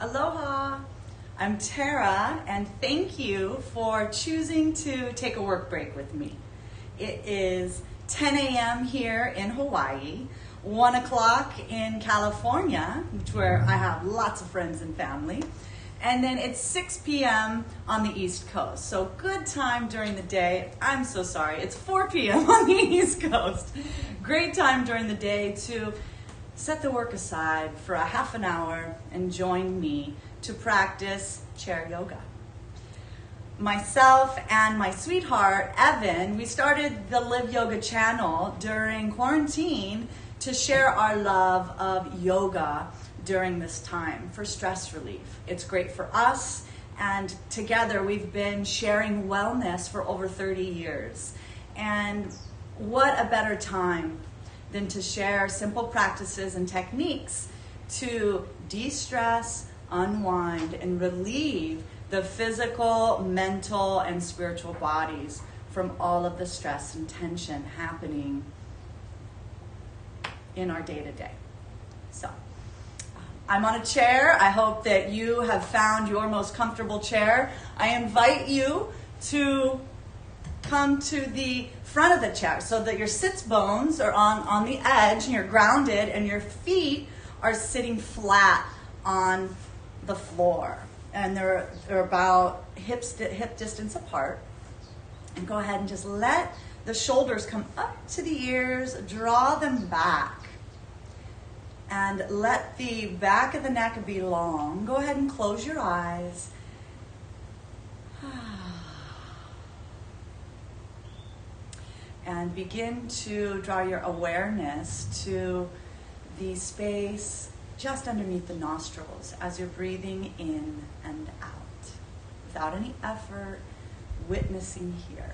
Aloha, I'm Terra, and thank you for choosing to take a work break with me. It is 10 a.m. here in Hawaii, 1 o'clock in California, where I have lots of friends and family, and then it's 6 p.m. on the East Coast. So good time during the day. I'm so sorry, it's 4 p.m. on the East Coast. Great time during the day to set the work aside for a half an hour and join me to practice chair yoga. Myself and my sweetheart, Evan, we started the Live Yoga channel during quarantine to share our love of yoga during this time for stress relief. It's great for us, and together we've been sharing wellness for over 30 years. And what a better time than to share simple practices and techniques to de-stress, unwind, and relieve the physical, mental, and spiritual bodies from all of the stress and tension happening in our day-to-day. So, I'm on a chair. I hope that you have found your most comfortable chair. I invite you to come to the front of the chair so that your sits bones are on the edge and you're grounded and your feet are sitting flat on the floor. And they're about hip distance apart. And go ahead and just let the shoulders come up to the ears, draw them back. And let the back of the neck be long. Go ahead and close your eyes. And begin to draw your awareness to the space just underneath the nostrils as you're breathing in and out. Without any effort, witnessing here.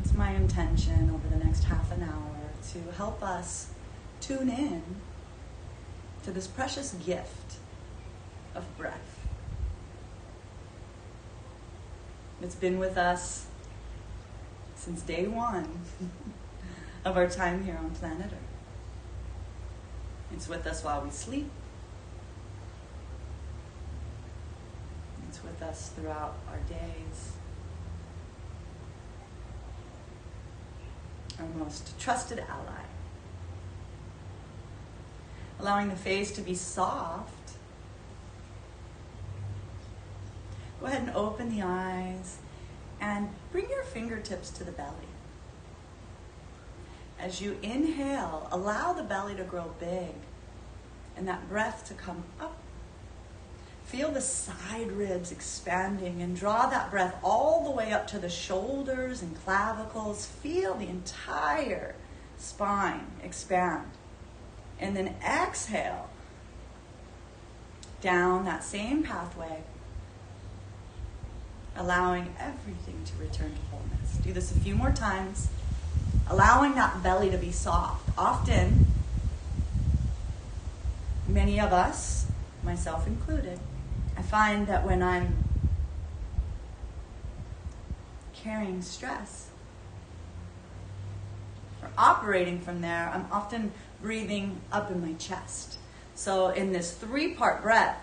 It's my intention over the next half an hour to help us tune in to this precious gift of breath. It's been with us since day one of our time here on planet Earth. It's with us while we sleep. It's with us throughout our days. Our most trusted ally. Allowing the face to be soft. Go ahead and open the eyes and bring your fingertips to the belly. As you inhale, allow the belly to grow big and that breath to come up. Feel the side ribs expanding and draw that breath all the way up to the shoulders and clavicles. Feel the entire spine expand. And then exhale down that same pathway, allowing everything to return to wholeness. Do this a few more times, allowing that belly to be soft. Often, many of us, myself included, I find that when I'm carrying stress or operating from there, I'm often breathing up in my chest. So in this 3-part breath,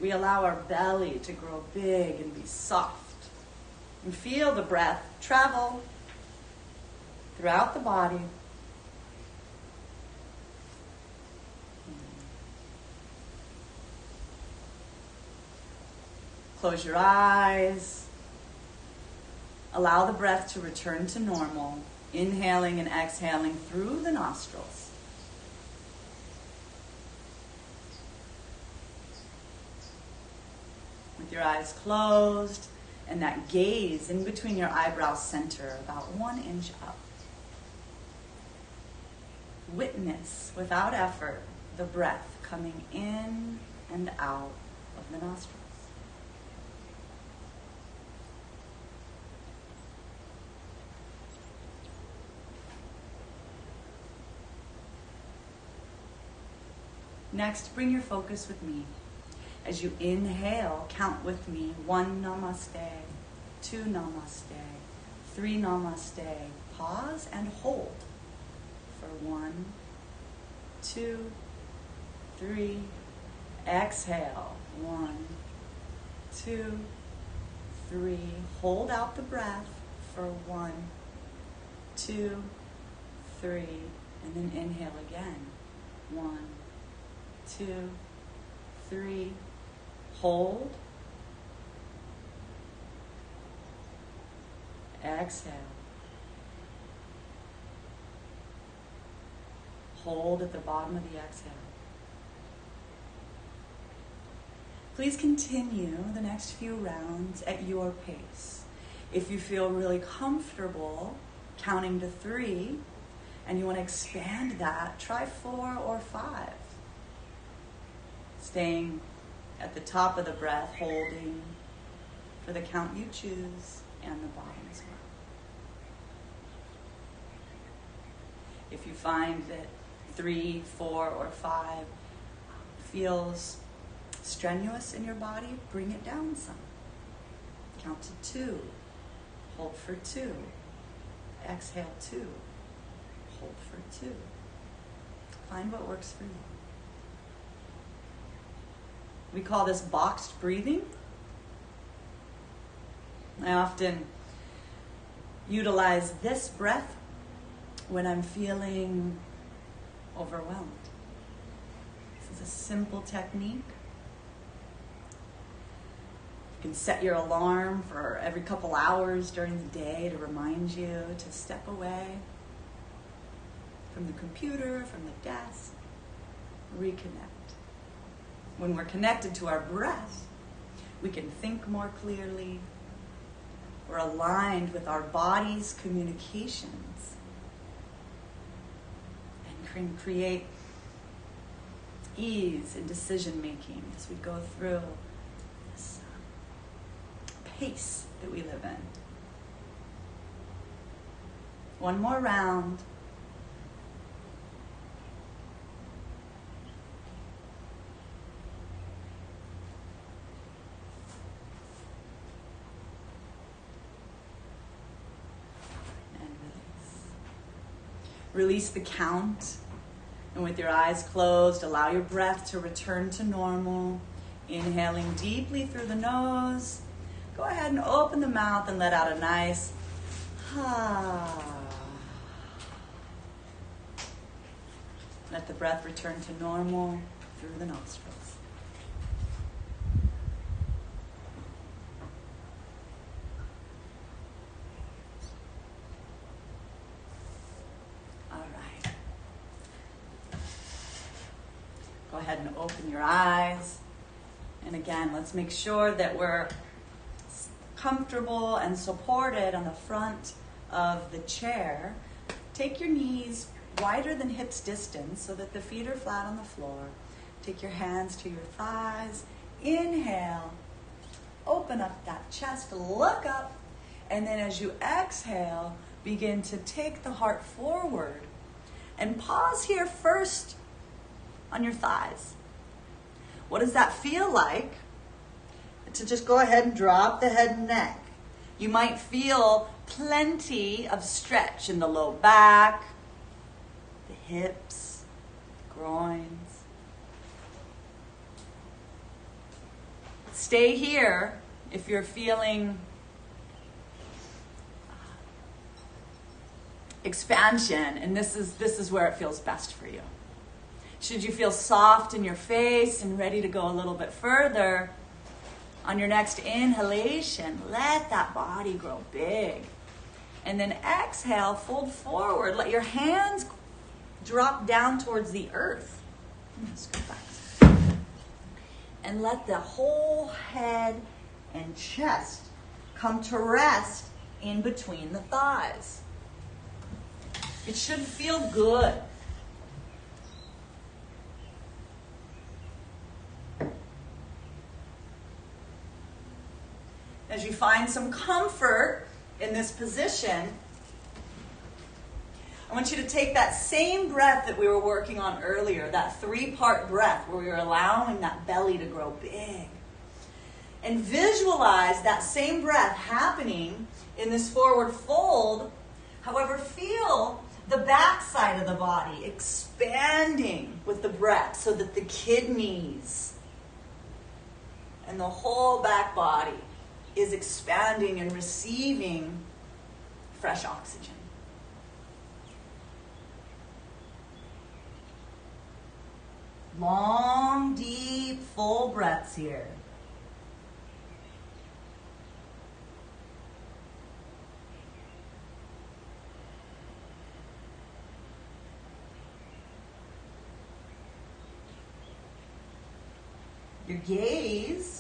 we allow our belly to grow big and be soft. And feel the breath travel throughout the body. Close your eyes. Allow the breath to return to normal, inhaling and exhaling through the nostrils. With your eyes closed, and that gaze in between your eyebrow center, about 1 inch up. Witness, without effort, the breath coming in and out of the nostrils. Next, bring your focus with me. As you inhale, count with me. 1 namaste, 2 namaste, 3 namaste. Pause and hold for 1, 2, 3. Exhale. 1, 2, 3. Hold out the breath for 1, 2, 3. And then inhale again. 1, 2, 3. Hold. Exhale. Hold at the bottom of the exhale. Please continue the next few rounds at your pace. If you feel really comfortable counting to 3 and you want to expand that, try 4 or 5. Staying at the top of the breath, holding for the count you choose and the bottom as well. If you find that 3, 4, or 5 feels strenuous in your body, bring it down some. Count to 2. Hold for 2. Exhale 2. Hold for 2. Find what works for you. We call this boxed breathing. I often utilize this breath when I'm feeling overwhelmed. This is a simple technique. You can set your alarm for every couple hours during the day to remind you to step away from the computer, from the desk, reconnect. When we're connected to our breath, we can think more clearly. We're aligned with our body's communications and can create ease in decision making as we go through this pace that we live in. One more round. Release the count, and with your eyes closed, allow your breath to return to normal. Inhaling deeply through the nose. Go ahead and open the mouth and let out a nice Let the breath return to normal through the nostrils. Go ahead and open your eyes. And again, let's make sure that we're comfortable and supported on the front of the chair. Take your knees wider than hips distance so that the feet are flat on the floor. Take your hands to your thighs. Inhale. Open up that chest. Look up. And then as you exhale, begin to take the heart forward. And pause here first on your thighs. What does that feel like? To just go ahead and drop the head and neck. You might feel plenty of stretch in the low back, the hips, the groins. Stay here if you're feeling expansion, and this is where it feels best for you. Should you feel soft in your face and ready to go a little bit further, on your next inhalation, let that body grow big. And then exhale, fold forward. Let your hands drop down towards the earth. Let's go back. And let the whole head and chest come to rest in between the thighs. It should feel good. As you find some comfort in this position, I want you to take that same breath that we were working on earlier, that 3-part breath where we were allowing that belly to grow big. And visualize that same breath happening in this forward fold. However, feel The back side of the body expanding with the breath so that the kidneys and the whole back body is expanding and receiving fresh oxygen. Long, deep, full breaths here. Your gaze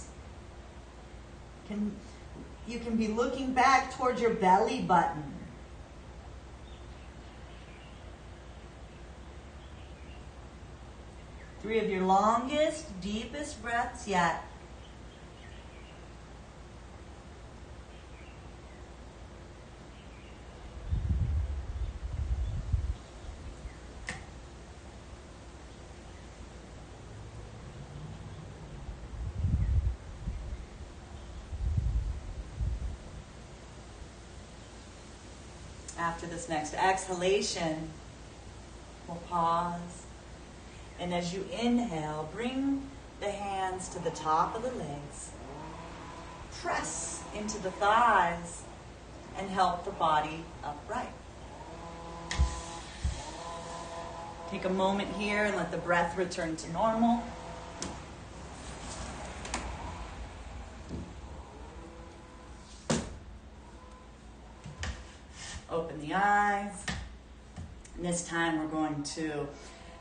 you can be looking back towards your belly button. Three of your longest, deepest breaths yet. After this next exhalation, we'll pause. And as you inhale, bring the hands to the top of the legs. Press into the thighs and help the body upright. Take a moment here and let the breath return to normal. Open the eyes. And this time we're going to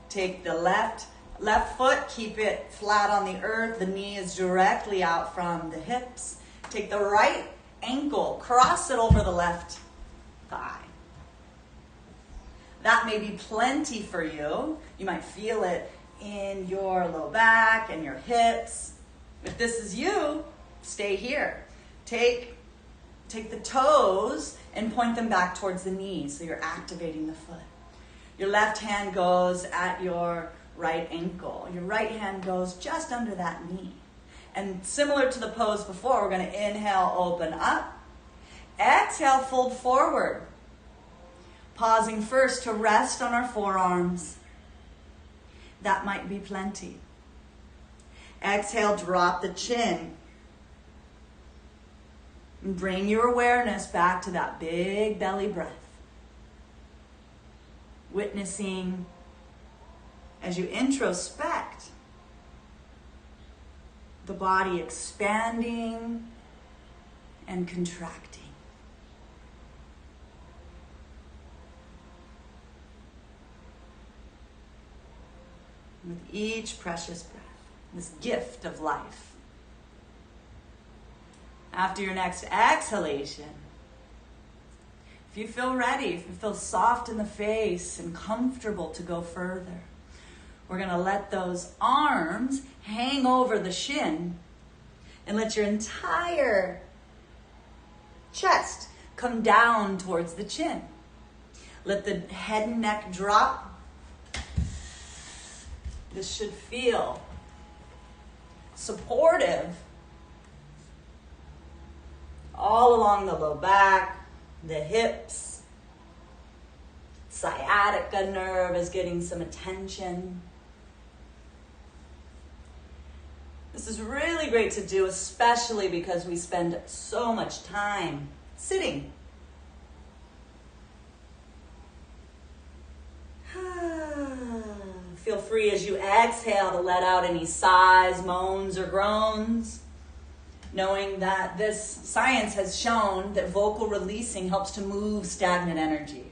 take the left foot, keep it flat on the earth. The knee is directly out from the hips. Take the right ankle, cross it over the left thigh. That may be plenty for you. You might feel it in your low back and your hips. If this is you, stay here. Take the toes and point them back towards the knees, so you're activating the foot. Your left hand goes at your right ankle. Your right hand goes just under that knee. And similar to the pose before, we're going to inhale, open up. Exhale, fold forward. Pausing first to rest on our forearms. That might be plenty. Exhale, drop the chin. And bring your awareness back to that big belly breath. Witnessing as you introspect the body expanding and contracting. With each precious breath, this gift of life. After your next exhalation, if you feel ready, if you feel soft in the face and comfortable to go further, we're going to let those arms hang over the shin and let your entire chest come down towards the chin. Let the head and neck drop. This should feel supportive all along the low back, the hips. Sciatica nerve is getting some attention. This is really great to do, especially because we spend so much time sitting. Feel free as you exhale to let out any sighs, moans, or groans, knowing that this science has shown that vocal releasing helps to move stagnant energy.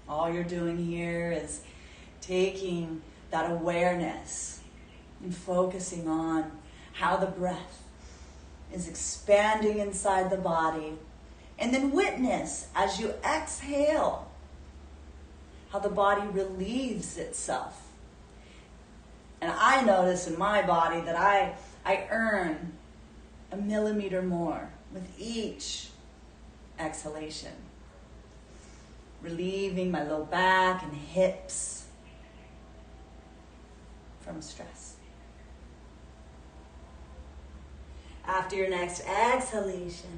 All you're doing here is taking that awareness and focusing on how the breath is expanding inside the body. And then witness as you exhale how the body relieves itself. And I notice in my body that I earn a millimeter more with each exhalation. Relieving my low back and hips from stress. After your next exhalation,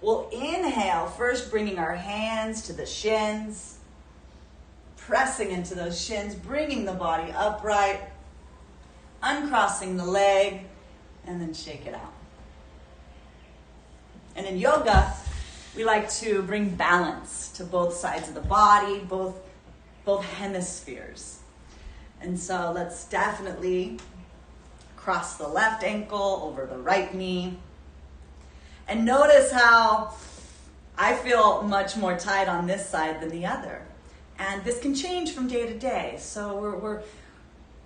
we'll inhale, first bringing our hands to the shins, pressing into those shins, bringing the body upright, uncrossing the leg, and then shake it out. And in yoga, we like to bring balance to both sides of the body, both hemispheres. And so let's definitely cross the left ankle over the right knee. And notice how I feel much more tight on this side than the other. And this can change from day to day. So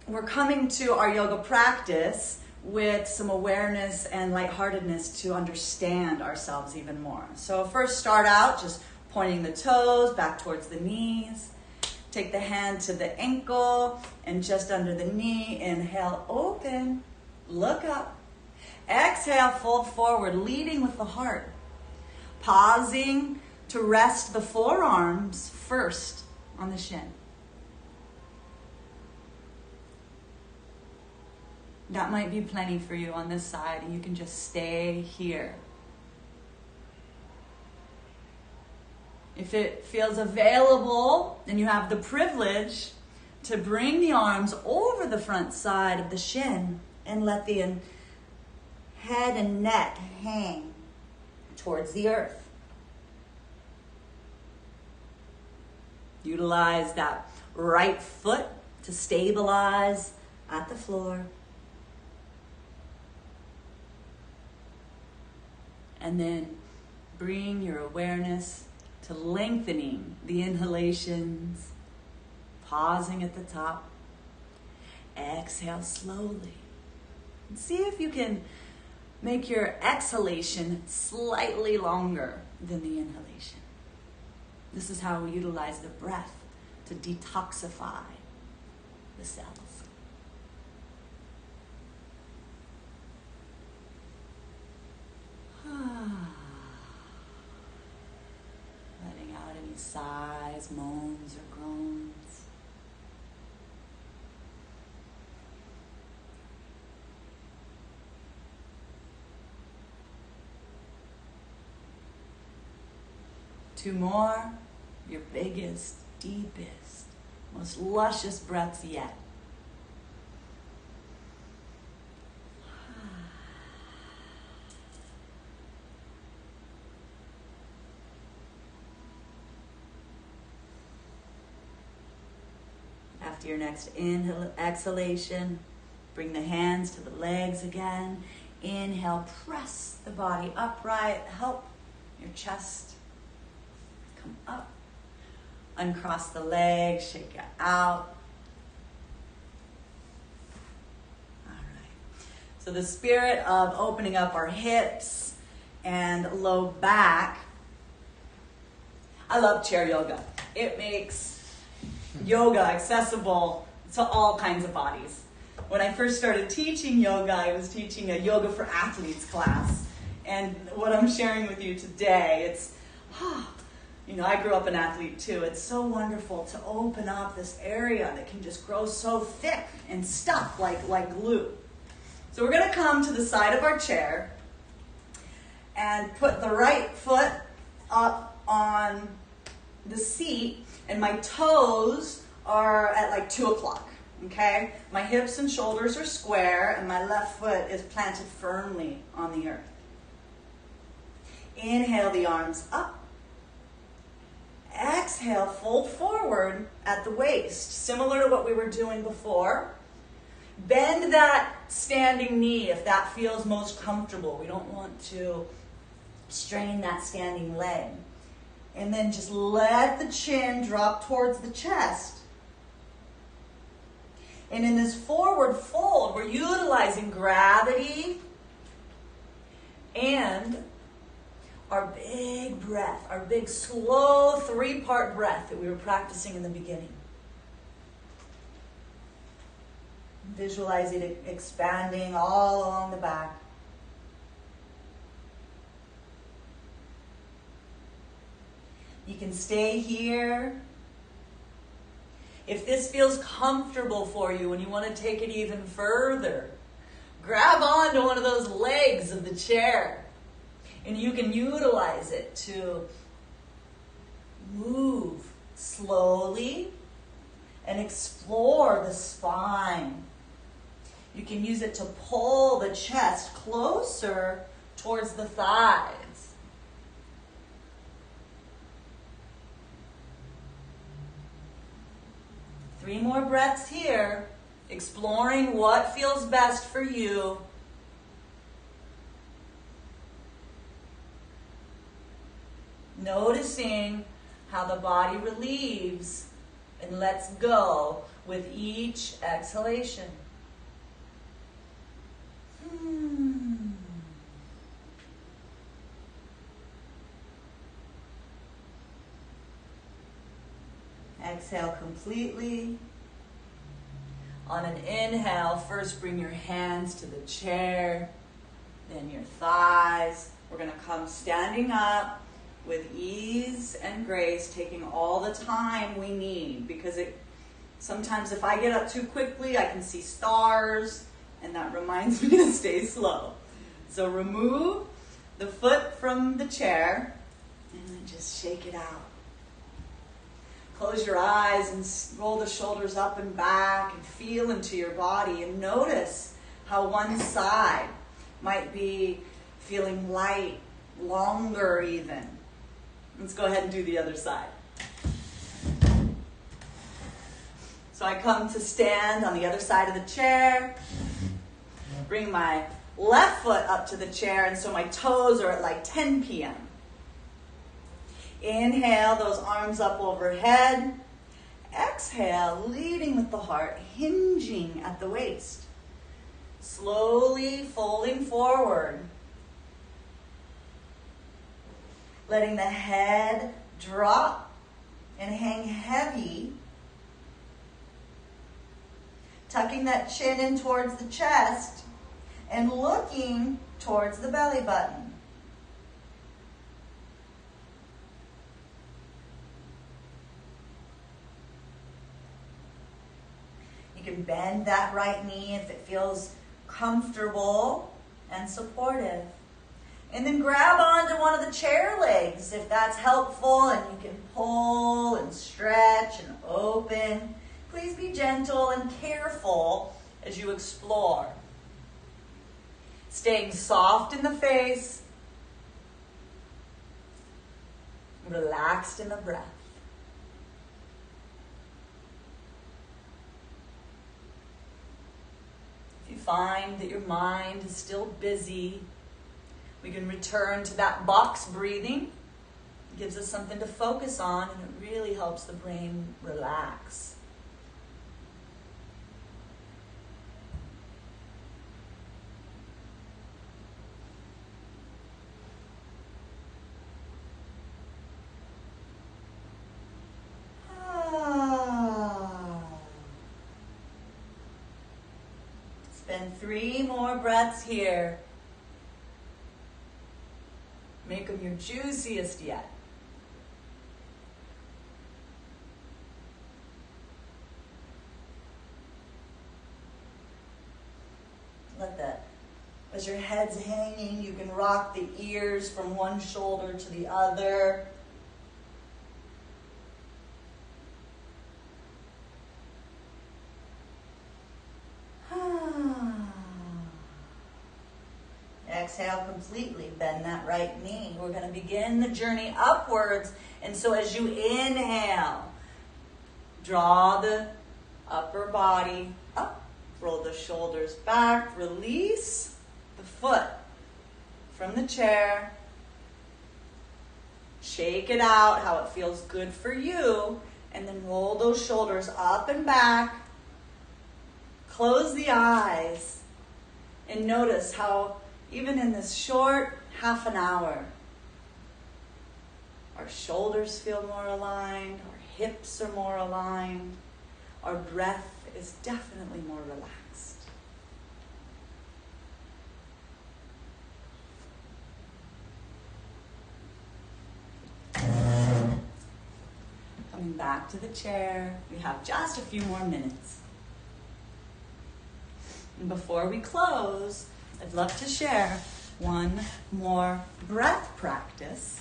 we're coming to our yoga practice with some awareness and lightheartedness to understand ourselves even more. So first start out just pointing the toes back towards the knees. Take the hand to the ankle and just under the knee. Inhale, open, look up. Exhale, fold forward, leading with the heart. Pausing to rest the forearms first on the shin. That might be plenty for you on this side, and you can just stay here. If it feels available and you have the privilege to bring the arms over the front side of the shin and let the head and neck hang towards the earth. Utilize that right foot to stabilize at the floor. And then bring your awareness to lengthening the inhalations, pausing at the top. Exhale slowly. And see if you can make your exhalation slightly longer than the inhalation. This is how we utilize the breath to detoxify the cells. Letting out any sighs, moans, or groans. Two more, your biggest, deepest, most luscious breaths yet. After your next exhalation, bring the hands to the legs again. Inhale, press the body upright. Help your chest come up. Uncross the legs, shake it out. All right. So the spirit of opening up our hips and low back. I love chair yoga. It makes yoga accessible to all kinds of bodies. When I first started teaching yoga, I was teaching a yoga for athletes class. And what I'm sharing with you today, it's, I grew up an athlete too. It's so wonderful to open up this area that can just grow so thick and stuck like glue. So we're going to come to the side of our chair and put the right foot up on the seat, and my toes are at like 2 o'clock, okay? My hips and shoulders are square, and my left foot is planted firmly on the earth. Inhale the arms up. Exhale, fold forward at the waist, similar to what we were doing before. Bend that standing knee if that feels most comfortable. We don't want to strain that standing leg. And then just let the chin drop towards the chest. And in this forward fold, we're utilizing gravity and our big breath, our big slow 3-part breath that we were practicing in the beginning. Visualize it expanding all along the back. You can stay here. If this feels comfortable for you and you want to take it even further, grab onto one of those legs legs of the chair. And you can utilize it to move slowly and explore the spine. You can use it to pull the chest closer towards the thighs. Three more breaths here, exploring what feels best for you. Noticing how the body relieves and lets go with each exhalation. Exhale completely. On an inhale, first bring your hands to the chair, then your thighs. We're going to come standing up with ease and grace, taking all the time we need, because sometimes if I get up too quickly, I can see stars, and that reminds me to stay slow. So remove the foot from the chair, and then just shake it out. Close your eyes and roll the shoulders up and back and feel into your body, and notice how one side might be feeling light, longer even. Let's go ahead and do the other side. So I come to stand on the other side of the chair. Bring my left foot up to the chair, and so my toes are at like 10 p.m. Inhale, those arms up overhead. Exhale, leading with the heart, hinging at the waist. Slowly folding forward. Letting the head drop and hang heavy. Tucking that chin in towards the chest and looking towards the belly button. You can bend that right knee if it feels comfortable and supportive. And then grab onto one of the chair legs if that's helpful, and you can pull and stretch and open. Please be gentle and careful as you explore. Staying soft in the face, relaxed in the breath. If you find that your mind is still busy, we can return to that box breathing. It gives us something to focus on, and it really helps the brain relax. Spend 3 more breaths here. Make them your juiciest yet. Let that, as your head's hanging, you can rock the ears from one shoulder to the other. Exhale completely, bend that right knee. We're going to begin the journey upwards. And so as you inhale, draw the upper body up, roll the shoulders back, release the foot from the chair. Shake it out how it feels good for you, and then roll those shoulders up and back. Close the eyes and notice how even in this short half an hour, our shoulders feel more aligned, our hips are more aligned, our breath is definitely more relaxed. Coming back to the chair, we have just a few more minutes. And before we close, I'd love to share one more breath practice.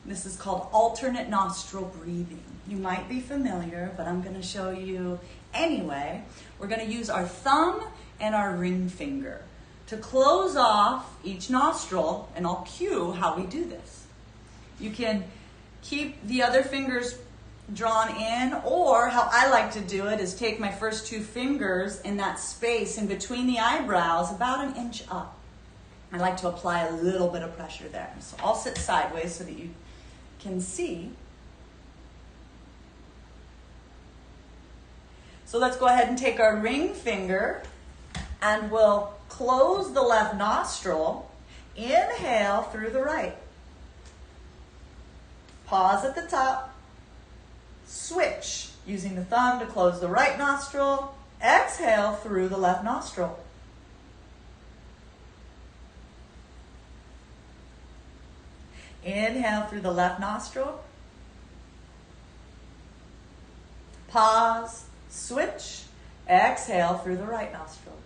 This is called alternate nostril breathing. You might be familiar, but I'm going to show you anyway. We're going to use our thumb and our ring finger to close off each nostril, and I'll cue how we do this. You can keep the other fingers drawn in, or how I like to do it is take my first two fingers in that space in between the eyebrows, about an inch up. I like to apply a little bit of pressure there. So I'll sit sideways so that you can see. So let's go ahead and take our ring finger and we'll close the left nostril. Inhale through the right. Pause at the top. Switch, using the thumb to close the right nostril. Exhale through the left nostril. Inhale through the left nostril. Pause, switch. Exhale through the right nostril.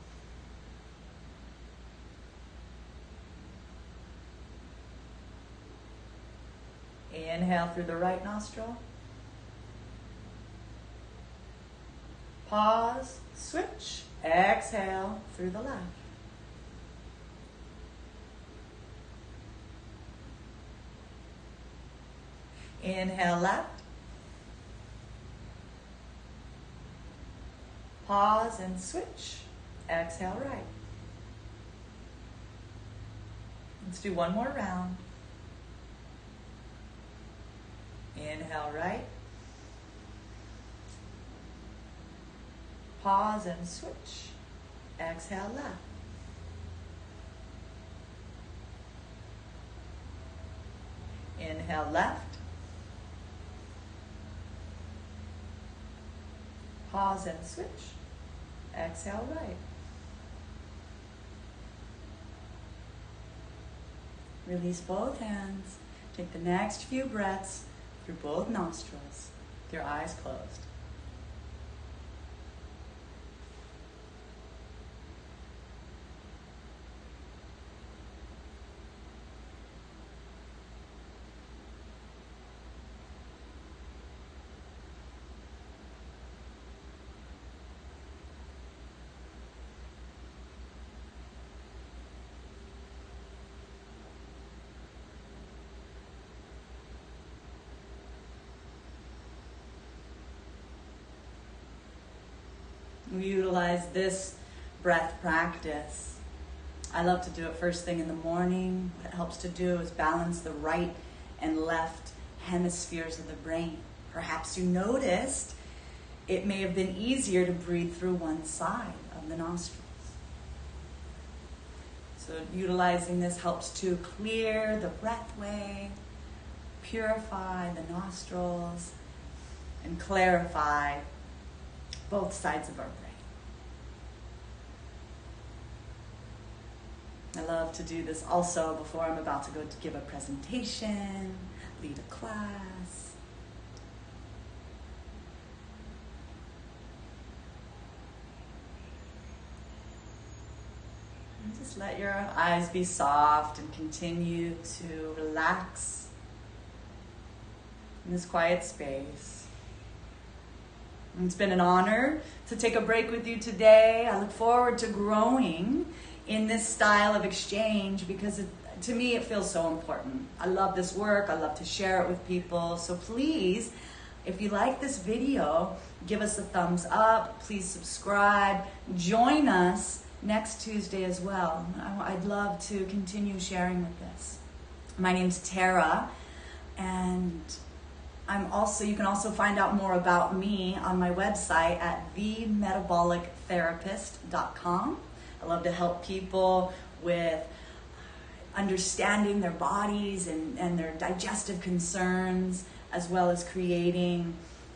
Inhale through the right nostril. Pause, switch, exhale through the left. Inhale left. Pause and switch, exhale right. Let's do one more round. Inhale right. Pause and switch. Exhale left. Inhale left. Pause and switch. Exhale right. Release both hands. Take the next few breaths through both nostrils, with your eyes closed. We utilize this breath practice. I love to do it first thing in the morning. What it helps to do is balance the right and left hemispheres of the brain. Perhaps you noticed it may have been easier to breathe through one side of the nostrils. So utilizing this helps to clear the breathway, purify the nostrils, and clarify both sides of our brain. I love to do this also before I'm about to go to give a presentation, lead a class. And just let your eyes be soft and continue to relax in this quiet space. It's been an honor to take a break with you today. I look forward to growing in this style of exchange because to me it feels so important. I love this work. I love to share it with people. So please, if you like this video, give us a thumbs up. Please subscribe. Join us next Tuesday as well. I'd love to continue sharing with this. My name's Terra, and you can also find out more about me on my website at themetabolictherapist.com. I love to help people with understanding their bodies and their digestive concerns, as well as creating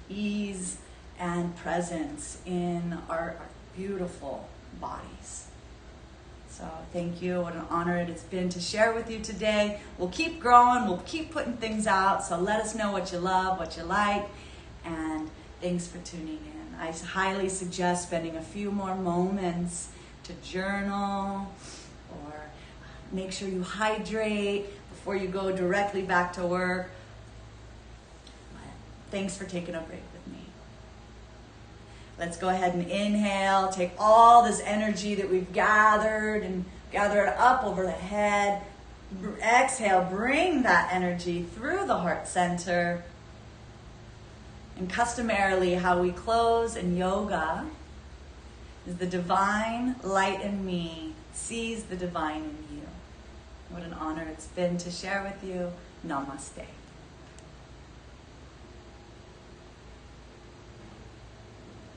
ease and presence in our beautiful bodies. So thank you. What an honor it has been to share with you today. We'll keep growing. We'll keep putting things out. So let us know what you love, what you like. And thanks for tuning in. I highly suggest spending a few more moments to journal or Make sure you hydrate before you go directly back to work. Thanks for taking a break with me. Let's go ahead and inhale. Take all this energy that we've gathered and gather it up over the head. Exhale, bring that energy through the heart center. And customarily, how we close in yoga is the divine light in me sees the divine in you. What an honor it's been to share with you. Namaste.